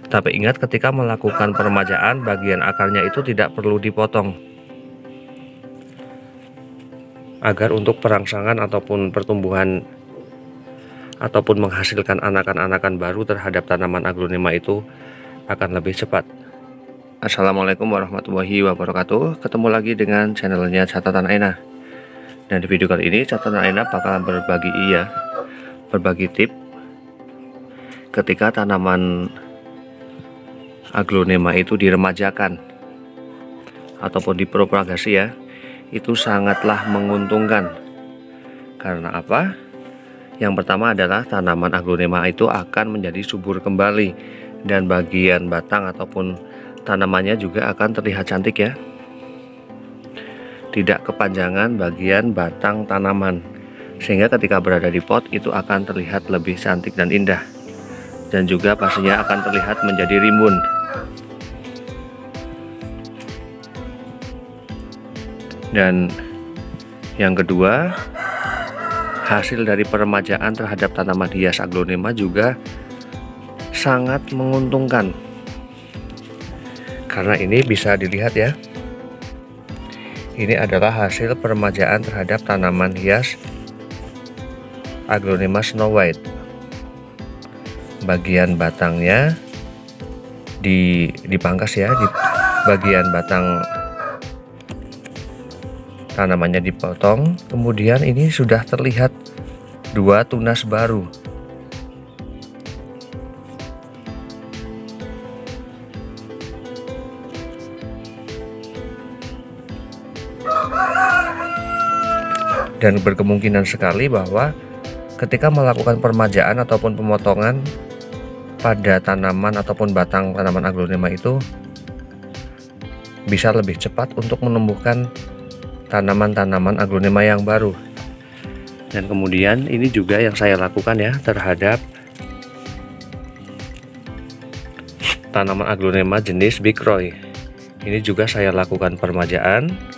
Tapi ingat, ketika melakukan peremajaan, bagian akarnya itu tidak perlu dipotong, agar untuk perangsangan ataupun pertumbuhan ataupun menghasilkan anakan-anakan baru terhadap tanaman aglonema itu akan lebih cepat. Assalamualaikum warahmatullahi wabarakatuh. Ketemu lagi dengan channelnya Catatan Aina. Dan di video kali ini Catatan Aina bakal berbagi tip ketika tanaman aglonema itu diremajakan ataupun dipropagasi ya, itu sangatlah menguntungkan. Karena apa? Yang pertama adalah tanaman aglonema itu akan menjadi subur kembali, dan bagian batang ataupun tanamannya juga akan terlihat cantik ya. Tidak kepanjangan bagian batang tanaman, sehingga ketika berada di pot itu akan terlihat lebih cantik dan indah, dan juga pastinya akan terlihat menjadi rimbun. Dan yang kedua, hasil dari peremajaan terhadap tanaman hias aglonema juga sangat menguntungkan. Karena ini bisa dilihat ya, ini adalah hasil peremajaan terhadap tanaman hias aglonema Snow White. Bagian batangnya dipangkas ya, di bagian batang tanamannya dipotong, kemudian ini sudah terlihat dua tunas baru. Dan berkemungkinan sekali bahwa ketika melakukan peremajaan ataupun pemotongan pada tanaman ataupun batang tanaman aglonema itu bisa lebih cepat untuk menumbuhkan tanaman-tanaman aglonema yang baru. Dan kemudian ini juga yang saya lakukan ya terhadap tanaman aglonema jenis Big Roy. Ini juga saya lakukan peremajaan.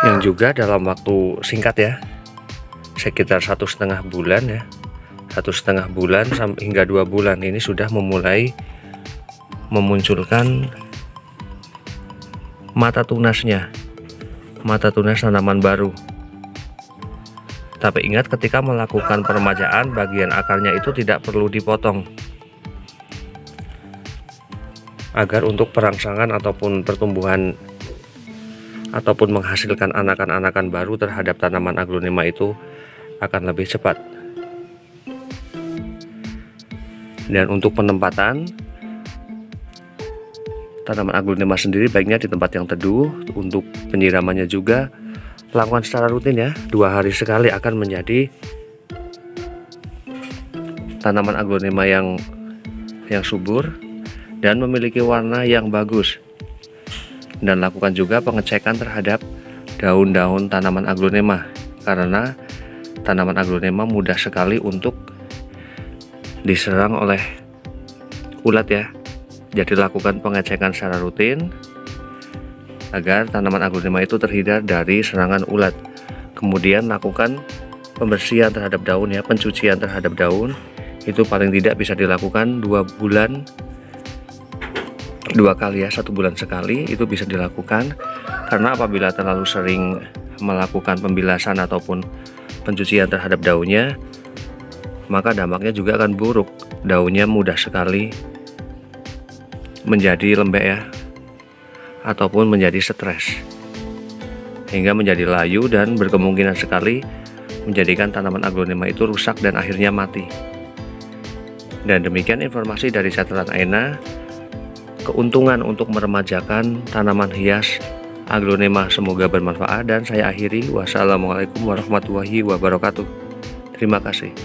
Yang juga dalam waktu singkat ya, sekitar 1,5 bulan ya, 1,5 bulan hingga 2 bulan ini sudah memulai memunculkan mata tunasnya, mata tunas tanaman baru. Tapi ingat, ketika melakukan peremajaan, bagian akarnya itu tidak perlu dipotong, agar untuk perangsangan ataupun pertumbuhan ataupun menghasilkan anakan-anakan baru terhadap tanaman aglonema itu akan lebih cepat. Dan untuk penempatan tanaman aglonema sendiri baiknya di tempat yang teduh. Untuk penyiramannya juga lakukan secara rutin ya, 2 hari sekali akan menjadi tanaman aglonema yang subur dan memiliki warna yang bagus. Dan lakukan juga pengecekan terhadap daun-daun tanaman aglonema, karena tanaman aglonema mudah sekali untuk diserang oleh ulat ya. Jadi lakukan pengecekan secara rutin agar tanaman aglonema itu terhindar dari serangan ulat. Kemudian lakukan pembersihan terhadap daun ya, pencucian terhadap daun. Itu paling tidak bisa dilakukan 2 bulan 2 kali ya, 1 bulan sekali itu bisa dilakukan. Karena apabila terlalu sering melakukan pembilasan ataupun pencucian terhadap daunnya, maka dampaknya juga akan buruk. Daunnya mudah sekali menjadi lembek ya, ataupun menjadi stres, hingga menjadi layu dan berkemungkinan sekali menjadikan tanaman aglonema itu rusak dan akhirnya mati. Dan demikian informasi dari Catatan Aina, keuntungan untuk meremajakan tanaman hias aglonema. Semoga bermanfaat, dan saya akhiri. Wassalamualaikum warahmatullahi wabarakatuh. Terima kasih.